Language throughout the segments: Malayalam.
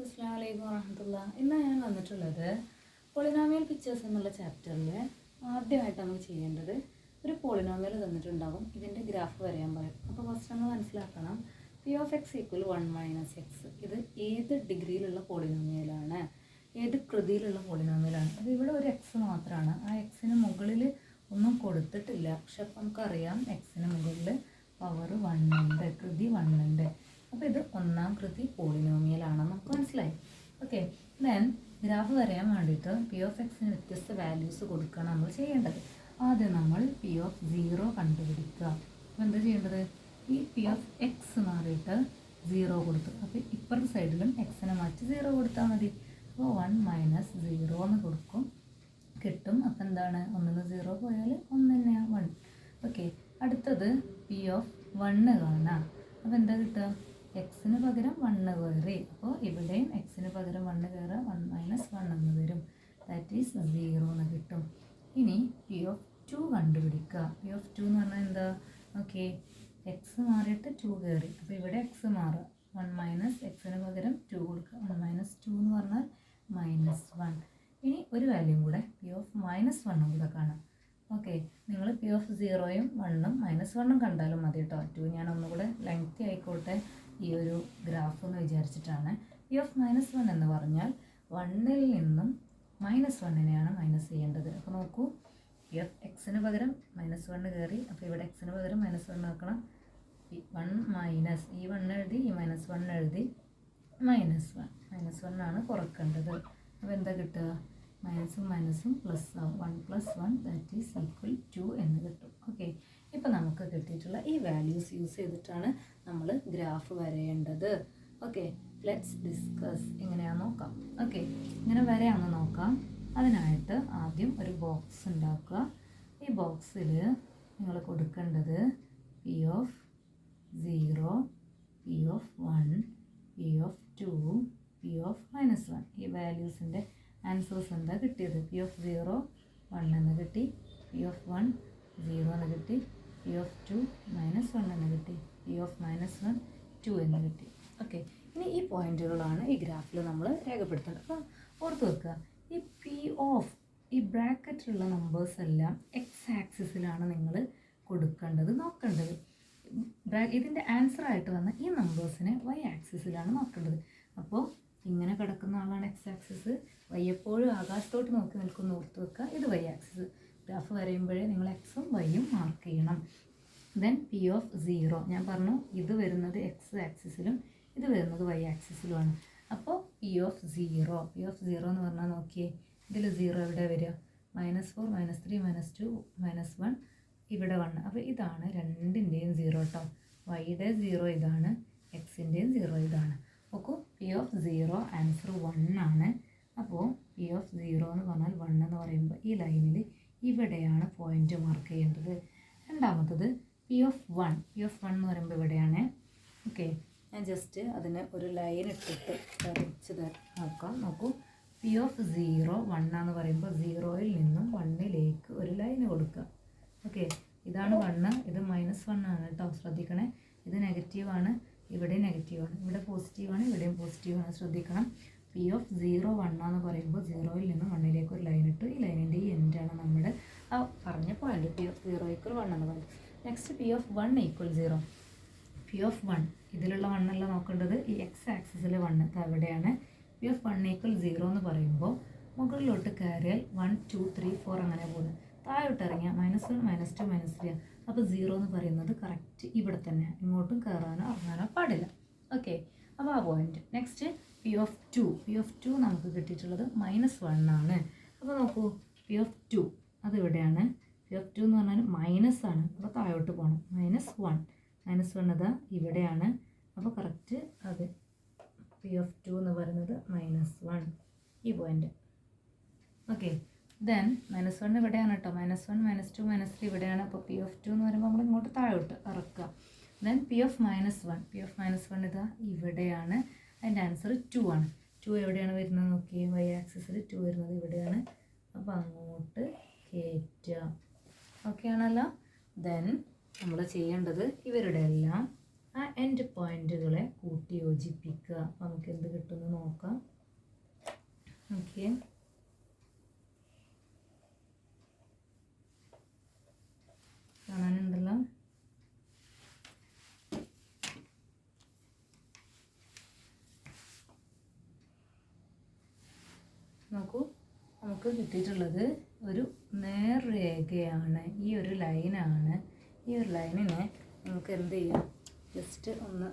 അസ്സലാമു അലൈക്കും വറഹ്മത്തുള്ളാഹി. ഇന്ന് ഞാൻ വന്നിട്ടുള്ളത് പോളിനോമിയൽ പിക്ചേഴ്സ് എന്നുള്ള ചാപ്റ്ററിൽ ആദ്യമായിട്ട് നമുക്ക് ചെയ്യേണ്ടത് ഒരു പോളിനോമിയൽ തന്നിട്ടുണ്ടാകും. ഇതിൻ്റെ ഗ്രാഫ് വരയാൻ പറയും. അപ്പോൾ ഫസ്റ്റ് നമ്മൾ മനസ്സിലാക്കണം P of X equal 1 - x. ഇത് ഏത് ഡിഗ്രിയിലുള്ള പോളിനോമിയലാണ്, ഏത് കൃതിയിലുള്ള പോളിനോമിയലാണ്. അപ്പോൾ ഇവിടെ ഒരു എക്സ് മാത്രമാണ്. ആ എക്സിന് മുകളിൽ ഒന്നും കൊടുത്തിട്ടില്ല. പക്ഷെ അപ്പം നമുക്കറിയാം എക്സിന് മുകളിൽ പവർ 1 ഉണ്ട്, കൃതി 1 ഉണ്ട്. അപ്പോൾ ഇത് ഒന്നാം കൃതി പോളിനോമിയലാണെന്ന് നമുക്ക് മനസ്സിലായി. ഓക്കെ, ദെൻ ഗ്രാഫ് വരയാൻ വേണ്ടിയിട്ട് പി ഓഫ് എക്സിന് വ്യത്യസ്ത വാല്യൂസ് കൊടുക്കുകയാണ് നമ്മൾ ചെയ്യേണ്ടത്. ആദ്യം നമ്മൾ പി ഓഫ് 0 കണ്ടുപിടിക്കുക. അപ്പോൾ എന്താ ചെയ്യേണ്ടത്? ഈ പി ഓഫ് എക്സ് മാറിയിട്ട് 0 കൊടുത്തു. അപ്പോൾ ഇപ്പുറത്തെ സൈഡിലും എക്സിനെ മാറ്റി 0 കൊടുത്താൽ മതി. അപ്പോൾ 1 - 0 എന്ന് കൊടുക്കും, കിട്ടും. അപ്പം എന്താണ്, 1 - 0 പോയാൽ 1 തന്നെയാണ് 1. ഓക്കെ, അടുത്തത് പി ഓഫ് 1 കാണാം. അപ്പോൾ എന്താ കിട്ടുക? എക്സിന് പകരം 1 കയറി. അപ്പോൾ ഇവിടെയും എക്സിന് പകരം 1 കയറുക, 1 - 1 എന്ന് വരും. ദാറ്റ് ഈസ് 0 എന്ന് കിട്ടും. ഇനി പി ഓഫ് 2 കണ്ടുപിടിക്കുക. പി ഓഫ് 2 എന്ന് പറഞ്ഞാൽ എന്താ? ഓക്കെ, എക്സ് മാറിയിട്ട് 2 കയറി. അപ്പോൾ ഇവിടെ എക്സ് മാറുക, 1 - എക്സിന് പകരം 2 കൊടുക്കുക. 1 - 2 എന്ന് പറഞ്ഞാൽ -1. ഇനി ഒരു വാല്യൂ കൂടെ പി ഓഫ് -1 കൂടെ കാണാം. ഓക്കെ, നിങ്ങൾ പി ഓഫ് 0യും 1ഉം -1ഉം കണ്ടാലും മതി കേട്ടോ. 2 ഞാൻ ഒന്നുകൂടെ ലെങ്തി ആയിക്കോട്ടെ ഈ ഒരു ഗ്രാഫ് എന്ന് വിചാരിച്ചിട്ടാണ്. പി ഓഫ് -1 എന്ന് പറഞ്ഞാൽ 1ൽ നിന്നും -1നെയാണ് മൈനസ് ചെയ്യേണ്ടത്. അപ്പോൾ നോക്കൂ, പി ഓഫ് എക്സിന് പകരം -1 കയറി. അപ്പോൾ ഇവിടെ എക്സിന് പകരം -1 ആക്കണം. 1 - ഈ 1 എഴുതി, ഈ -1 എഴുതി, -1 ആണ് കുറക്കേണ്ടത്. അപ്പോൾ എന്താ കിട്ടുക? മൈനസും മൈനസും പ്ലസ് ആവും. 1 + 1 ദാറ്റ് ഈസ് ഈക്വൽ 2 എന്ന് കിട്ടും. ഓക്കെ, ഇപ്പോൾ നമുക്ക് കിട്ടിയിട്ടുള്ള ഈ വാല്യൂസ് യൂസ് ചെയ്തിട്ടാണ് നമ്മൾ ഗ്രാഫ് വരേണ്ടത്. Okay, let's discuss. എങ്ങനെയാണെന്ന് നോക്കാം. ഓക്കെ, ഇങ്ങനെ വരെയാണെന്ന് നോക്കാം. അതിനായിട്ട് ആദ്യം ഒരു ബോക്സ് ഉണ്ടാക്കുക. ഈ ബോക്സിൽ നിങ്ങൾ കൊടുക്കേണ്ടത് P of 0, P of 1, P of 2, P of -1. ഈ വാല്യൂസിൻ്റെ ആൻസേഴ്സ് എന്താ കിട്ടിയത്? പി ഓഫ് 0 1 എന്ന് കിട്ടി, പി ഓഫ് 1 0 എന്ന് കിട്ടി, പി ഓഫ് 2 -1 എന്ന് കിട്ടി, പി ഓഫ് -1 2 എന്ന് കിട്ടി. ഓക്കെ, ഇനി ഈ പോയിന്റുകളാണ് ഈ ഗ്രാഫിൽ നമ്മൾ രേഖപ്പെടുത്തേണ്ടത്. അപ്പോൾ ഓർത്ത് വെക്കുക, ഈ പി ഓഫ് ഈ ബ്രാക്കറ്റിലുള്ള നമ്പേഴ്സ് എല്ലാം എക്സ് ആക്സിസിലാണ് നിങ്ങൾ കൊടുക്കേണ്ടത്, നോക്കേണ്ടത്. ഇതിൻ്റെ ആൻസർ ആയിട്ട് വന്ന ഈ നമ്പേഴ്സിനെ വൈ ആക്സിസിലാണ് നോക്കേണ്ടത്. അപ്പോൾ ഇങ്ങനെ കിടക്കുന്ന ആളാണ് എക്സ് ആക്സിസ്. വൈ എപ്പോഴും ആകാശത്തോട്ട് നോക്കി നിൽക്കുന്ന ഓർത്ത് വെക്കുക, ഇത് വൈ ആക്സിസ്. ഗ്രാഫ് വരയുമ്പോഴേ നിങ്ങൾ എക്സും വൈയും മാർക്ക് ചെയ്യണം. ദെൻ പി ഓഫ് 0 ഞാൻ പറഞ്ഞു, ഇത് വരുന്നത് എക്സ് ആക്സിസിലും ഇത് വരുന്നത് വൈ ആക്സിസിലുമാണ്. അപ്പോൾ പി ഓഫ് 0 എന്ന് പറഞ്ഞാൽ നോക്കിയേ, ഇതിൽ 0 എവിടെ വരിക? -4 -3 -2 -1, ഇവിടെ 1. അപ്പോൾ ഇതാണ് രണ്ടിൻ്റെയും 0 കേട്ടോ. വൈയുടെ 0 ഇതാണ്, എക്സിൻ്റെയും 0 ഇതാണ്. നോക്കൂ, പി ഓഫ് 0 ആൻസർ 1 ആണ്. അപ്പോൾ പി ഓഫ് 0 എന്ന് പറഞ്ഞാൽ 1 എന്ന് പറയുമ്പോൾ ഈ ലൈനിൽ ഇവിടെയാണ് പോയിന്റ് മാർക്ക് ചെയ്യേണ്ടത്. രണ്ടാമത്തത് പി ഓഫ് 1 എന്ന് പറയുമ്പോൾ ഇവിടെയാണ്. ഓക്കെ, ഞാൻ ജസ്റ്റ് അതിന് ഒരു ലൈൻ ഇട്ടിട്ട് വരച്ച് നോക്കാം. നോക്കൂ, പി ഓഫ് 0 1 എന്ന് പറയുമ്പോൾ 0യിൽ നിന്നും 1ലേക്ക് ഒരു ലൈൻ കൊടുക്കുക. ഓക്കെ, ഇതാണ് 1, ഇത് -1 ആണ് കേട്ടോ, ശ്രദ്ധിക്കണേ. ഇത് നെഗറ്റീവാണ്, ഇവിടെ നെഗറ്റീവാണ്, ഇവിടെ പോസിറ്റീവാണ്, ഇവിടെയും പോസിറ്റീവാണ്, ശ്രദ്ധിക്കണം. പി ഓഫ് 0 1 എന്ന് പറയുമ്പോൾ 0യിൽ നിന്നും 1ലേക്ക് ഒരു ലൈൻ ഇട്ടു. ഈ ലൈനിൻ്റെ ഈ എൻഡാണ് നമ്മുടെ ആ പറഞ്ഞ പോയിന്റ്. പി ഓഫ് 0 = 1 എന്ന് പറയും. Next P of 1 = 0. P of 1 ഇതിലുള്ള 1 അല്ല നോക്കേണ്ടത്, ഈ എക്സ് ആക്സിസിലെ 1 അവിടെയാണ്. പി ഓഫ് 1 = 0 എന്ന് പറയുമ്പോൾ മുകളിലോട്ട് കയറിയാൽ 1 2 3 4 അങ്ങനെ പോകുന്നത്. താഴോട്ട് ഇറങ്ങിയാൽ -1 -2 -3. അപ്പോൾ 0 എന്ന് പറയുന്നത് കറക്റ്റ് ഇവിടെ തന്നെ, ഇങ്ങോട്ടും കയറാനോ ഇറങ്ങാനോ പാടില്ല. ഓക്കെ, അപ്പോൾ ആ പോയിന്റ്. നെക്സ്റ്റ് പി ഓഫ് 2 നമുക്ക് കിട്ടിയിട്ടുള്ളത് -1 ആണ്. അപ്പോൾ നോക്കൂ, പി ഓഫ് 2 അത് ഇവിടെയാണ്. പി ഓഫ് 2 എന്ന് പറഞ്ഞാൽ മൈനസ് ആണ്, അപ്പോൾ താഴോട്ട് പോകണം. -1 ഇതാ ഇവിടെയാണ്. അപ്പോൾ കറക്റ്റ് അത് പി ഓഫ് 2 എന്ന് പറയുന്നത് -1, ഈ പോയിന്റ്. ഓക്കെ, ദെൻ -1 ഇവിടെയാണ് കേട്ടോ. -1 -2 -3 ഇവിടെയാണ്. അപ്പോൾ പി ഓഫ് 2 എന്ന് പറയുമ്പോൾ നമ്മൾ ഇങ്ങോട്ട് താഴോട്ട് ഇറക്കുക. ദെൻ പി ഓഫ് -1 ഇതാ ഇവിടെയാണ്. അതിൻ്റെ ആൻസർ 2 ആണ്. 2 എവിടെയാണ് വരുന്നത് നോക്കിയേ, വൈ ആക്സിസിൽ 2 വരുന്നത് ഇവിടെയാണ്. അപ്പോൾ അങ്ങോട്ട് കയറ്റുക. ഓക്കെ ആണല്ലോ. ദെൻ നമ്മൾ ചെയ്യേണ്ടത് ഇവരുടെ എല്ലാം ആ എൻഡ് പോയിന്റുകളെ കൂട്ടി യോജിപ്പിക്കുക. അപ്പോൾ നമുക്ക് എന്ത് കിട്ടുമെന്ന് നോക്കാം. ഓക്കെ, കാണാനുണ്ടല്ലോ. നോക്കൂ, നമുക്ക് കിട്ടിയിട്ടുള്ളത് ഒരു നേർരേഖയാണ്. ഈ ഒരു ലൈനാണ്. ഈ ഒരു ലൈനിനെ നമുക്ക് എന്ത് ചെയ്യാം, ജസ്റ്റ് ഒന്ന്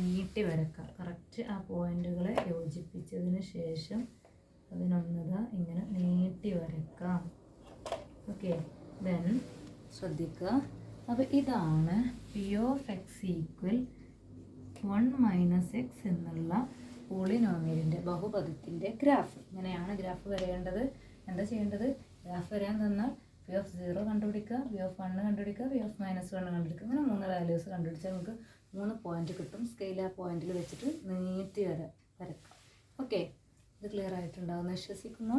നീട്ടി വരക്കാം. കറക്റ്റ് ആ പോയിന്റുകളെ യോജിപ്പിച്ചതിന് ശേഷം അതിനൊന്നതാ ഇങ്ങനെ നീട്ടി വരക്കാം. ഓക്കെ, ദെൻ ശ്രദ്ധിക്കുക. അപ്പോൾ ഇതാണ് P of X equal 1 - x എന്നുള്ള പോളിനോമിയലിൻ്റെ ബഹുപദത്തിൻ്റെ ഗ്രാഫ്. ഇങ്ങനെയാണ് ഗ്രാഫ് വരേണ്ടത്. എന്താ ചെയ്യേണ്ടത്? ഗ്രാഫ് വരാൻ തന്നാൽ പി ഓഫ് 0 കണ്ടുപിടിക്കുക, പി ഓഫ് 1 കണ്ടുപിടിക്കുക, പി ഓഫ് -1 കണ്ടുപിടിക്കുക. അങ്ങനെ 3 വാല്യൂസ് കണ്ടുപിടിച്ചാൽ നമുക്ക് 3 പോയിന്റ് കിട്ടും. സ്കെയിൽ ആ പോയിന്റിൽ വെച്ചിട്ട് നീട്ടി വരക്കാം. ഓക്കെ, ഇത് ക്ലിയർ ആയിട്ടുണ്ടാവുമെന്ന് വിശ്വസിക്കുന്നു.